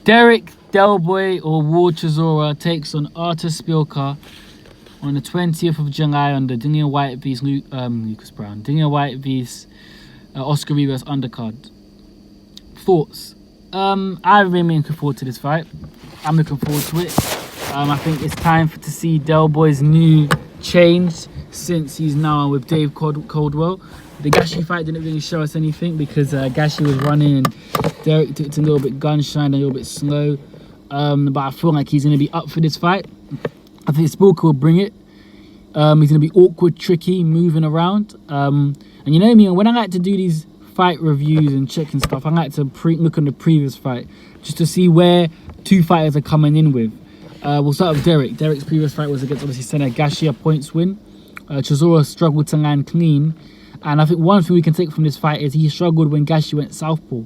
Dereck, Del Boy or War Chisora takes on Artur Szpilka on the 20th of July on the Dillian Whyte vs Lucas Brown. Dillian Whyte vs Oscar Rivas undercard. Thoughts? I really looking forward to this fight. I'm looking forward to it. I think it's time to see Del Boy's new change since he's now with Dave Caldwell. The Gashi fight didn't really show us anything because Gashi was running and Dereck took it a little bit gun-shy, a little bit slow. But I feel like he's going to be up for this fight. I think Szpilka will bring it. He's going to be awkward, tricky, moving around. And you know me, when I like to do these fight reviews and checking stuff, I like to look on the previous fight just to see where two fighters are coming in with. We'll start with Dereck. Dereck's previous fight was against, obviously, Senna Gashi, a points win. Chisora struggled to land clean. And I think one thing we can take from this fight is he struggled when Gashi went southpaw,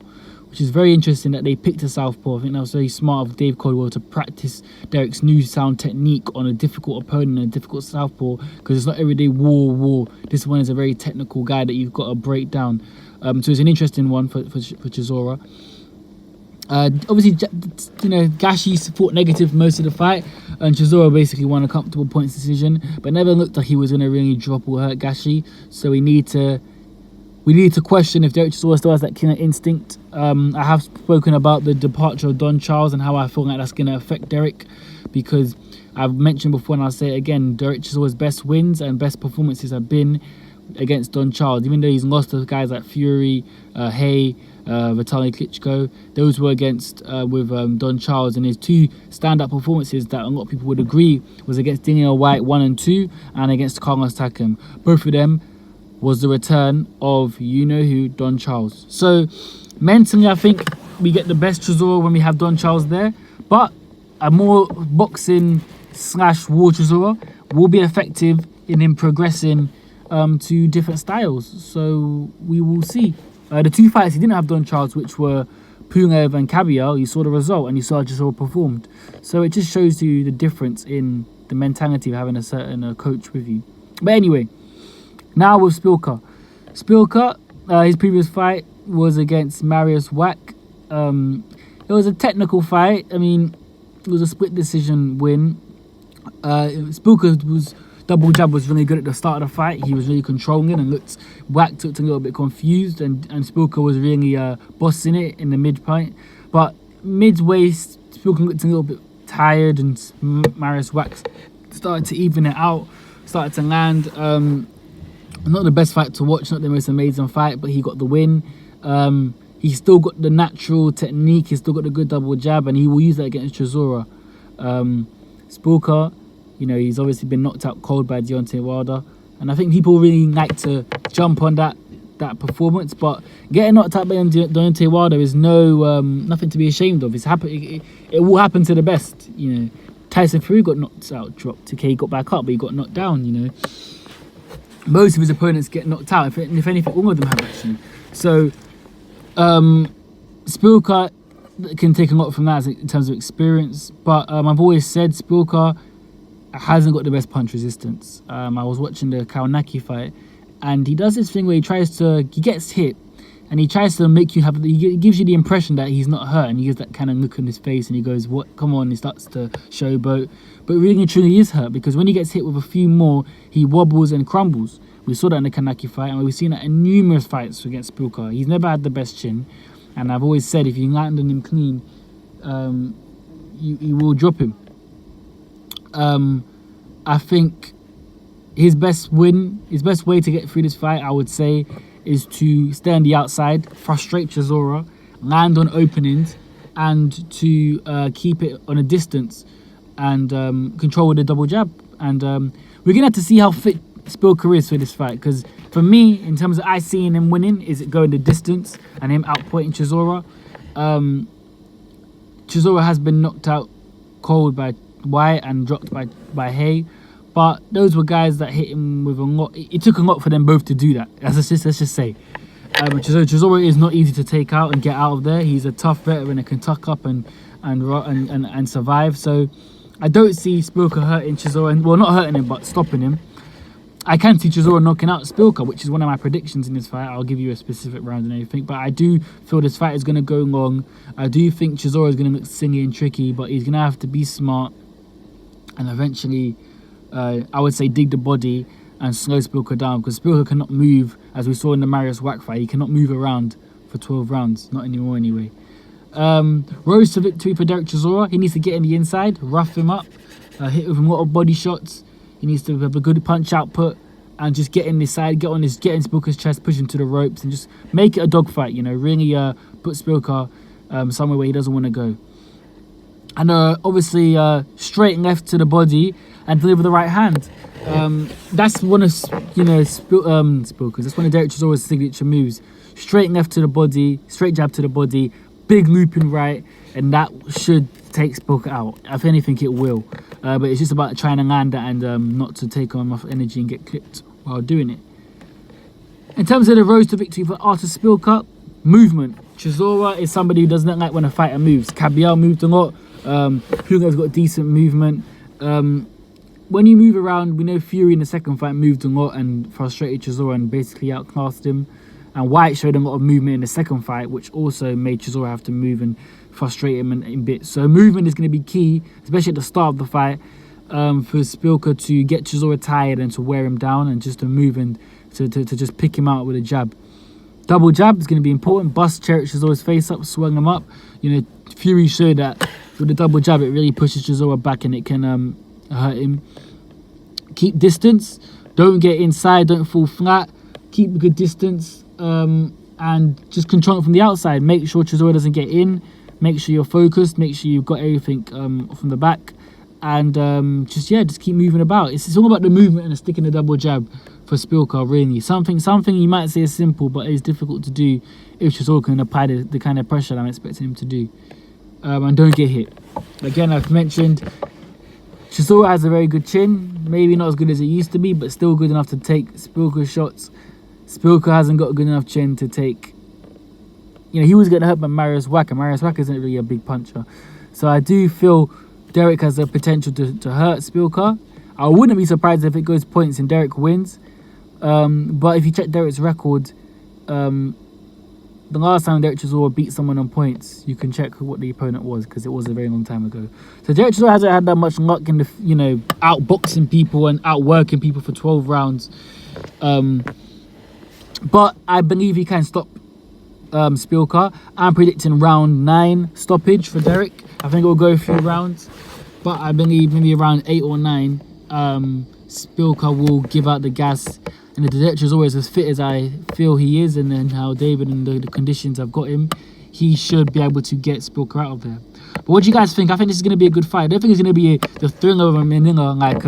which is very interesting that they picked a southpaw. I think that was very smart of Dave Caldwell to practice Dereck's new sound technique on a difficult opponent and a difficult southpaw, because it's not everyday war. This one is a very technical guy that you've got to break down. So it's an interesting one for Chisora. Obviously, you know, Gashi fought negative most of the fight, and Chisora basically won a comfortable points decision, but never looked like he was going to really drop or hurt Gashi. So we need to question if Dereck Chisora still has that killer instinct. I have spoken about the departure of Don Charles and how I feel like that's going to affect Dereck, because I've mentioned before and I'll say it again, Dereck Chisora's best wins and best performances have been against Don Charles. Even though he's lost to guys like Fury, Hay, Vitaly Klitschko, those were against with Don Charles, and his two stand-up performances that a lot of people would agree was against Dillian Whyte 1 and 2 and against Carlos Takam. Both of them was the return of you-know-who, Don Charles. So mentally, I think we get the best Chisora when we have Don Charles there, but a more boxing / war Chisora will be effective in him progressing to different styles. So we will see. The two fights he didn't have Don Charles, which were Pulev and Kabiel, you saw the result and you saw Chisora performed. So it just shows you the difference in the mentality of having a certain coach with you. But anyway, now with Szpilka. Szpilka, his previous fight was against Mariusz Wach. It was a technical fight. I mean, it was a split decision win. Szpilka's double jab was really good at the start of the fight. He was really controlling and Wach looked a little bit confused, and Szpilka was really bossing it in the mid-point. But midway, Szpilka looked a little bit tired and Mariusz Wach started to even it out, started to land. Not the best fight to watch, not the most amazing fight, but he got the win. He's still got the natural technique, he's still got the good double jab, and he will use that against Chisora. Szpilka, you know, he's obviously been knocked out cold by Deontay Wilder, and I think people really like to jump on that performance, but getting knocked out by Deontay Wilder is nothing to be ashamed of. It will happen to the best, you know. Tyson Fury got knocked out, dropped. Okay, he got back up, but he got knocked down, you know. Most of his opponents get knocked out. If anything, all of them have actually. So, Szpilka can take a lot from that in terms of experience. But I've always said Szpilka hasn't got the best punch resistance. I was watching the Kaunaki fight, and he does this thing where he gets hit, and he tries to make you he gives you the impression that he's not hurt, and he gives that kind of look on his face, and he goes, "What? Come on!" He starts to showboat, but really and truly is hurt, because when he gets hit with a few more, he wobbles and crumbles. We saw that in the Kanaki fight, and we've seen that in numerous fights against Szpilka. He's never had the best chin, and I've always said if you land on him clean, you will drop him. I think his best way to get through this fight, I would say, is to stay on the outside, frustrate Chisora, land on openings, and to keep it on a distance and control with the double jab. And we're gonna have to see how fit Szpilka is for this fight, because for me, in terms of I seeing him winning, is it going the distance and him outpointing Chisora. Chisora has been knocked out cold by Whyte and dropped by Hay, but those were guys that hit him with a lot. It took a lot for them both to do that. Let's just say. Chisora is not easy to take out and get out of there. He's a tough veteran that can tuck up and survive. So I don't see Szpilka hurting Chisora, well, not hurting him, but stopping him. I can see Chisora knocking out Szpilka, which is one of my predictions in this fight. I'll give you a specific round and everything, but I do feel this fight is going to go long. I do think Chisora is going to look singy and tricky, but he's going to have to be smart and eventually, I would say, dig the body and slow Szpilka down, because Szpilka cannot move, as we saw in the Mariusz Wach fight. He cannot move around for 12 rounds, not anymore anyway. Road to victory for Dereck Chisora. He needs to get in the inside, rough him up, hit with a lot of body shots. He needs to have a good punch output and just get in this side, get in Szpilka's chest, push him to the ropes, and just make it a dogfight. You know, really put Szpilka somewhere where he doesn't want to go. And obviously straight and left to the body and deliver the right hand. That's one of Szpilka's. That's one of Dereck Chisora's signature moves. Straight and left to the body, straight jab to the body, big looping right, and that should take Szpilka out. If anything, it will. But it's just about trying to land that and not to take on enough energy and get clipped while doing it. In terms of the road to victory for Artur Szpilka, movement. Chisora is somebody who does not like when a fighter moves. Kabiel moved a lot. Hugo's got decent movement. When you move around, we know Fury in the second fight moved a lot and frustrated Chisora and basically outclassed him. And Whyte showed a lot of movement in the second fight, which also made Chisora have to move and frustrate him in bits. So movement is going to be key, especially at the start of the fight, for Szpilka to get Chisora tired and to wear him down and just to move and to just pick him out with a jab. Double jab is going to be important. Bust Chisora's face up, swung him up. You know, Fury showed that with the double jab, it really pushes Chisora back and it can hurt him. Keep distance. Don't get inside. Don't fall flat. Keep a good distance. And just control it from the outside. Make sure Chisora doesn't get in. Make sure you're focused. Make sure you've got everything from the back. And just keep moving about. It's all about the movement and sticking the double jab for Szpilka, really. Something you might say is simple, but it's difficult to do if Chisora can apply the kind of pressure that I'm expecting him to do. And don't get hit. Again, I've mentioned Chisora has a very good chin. Maybe not as good as it used to be, but still good enough to take Szpilka's shots. Szpilka hasn't got a good enough chin to take... You know, he was getting hurt by Mariusz Wach, and Mariusz Wach isn't really a big puncher. So I do feel Dereck has the potential to hurt Szpilka. I wouldn't be surprised if it goes points and Dereck wins. But if you check Dereck's record, the last time Dereck Chisora beat someone on points, you can check what the opponent was, because it was a very long time ago. So Dereck Chisora hasn't had that much luck in the, outboxing people and outworking people for 12 rounds. But I believe he can stop Szpilka. I'm predicting round 9 stoppage for Dereck. I think it will go a few rounds, but I believe maybe around 8 or 9, Szpilka will give out the gas. And if Dereck Chisora is as fit as I feel he is, and then how David and the conditions have got him, he should be able to get Szpilka out of there. But what do you guys think? I think this is going to be a good fight. I don't think it's going to be the thriller of a Manila like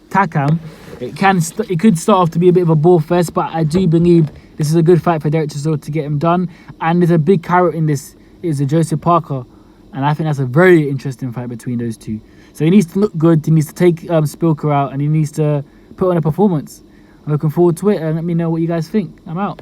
Takam. It could start off to be a bit of a ball fest, but I do believe this is a good fight for Dereck Chisora to get him done. And there's a big carrot in this, is a Joseph Parker. And I think that's a very interesting fight between those two. So he needs to look good, he needs to take Szpilka out, and he needs to put on a performance. I'm looking forward to it, and let me know what you guys think. I'm out.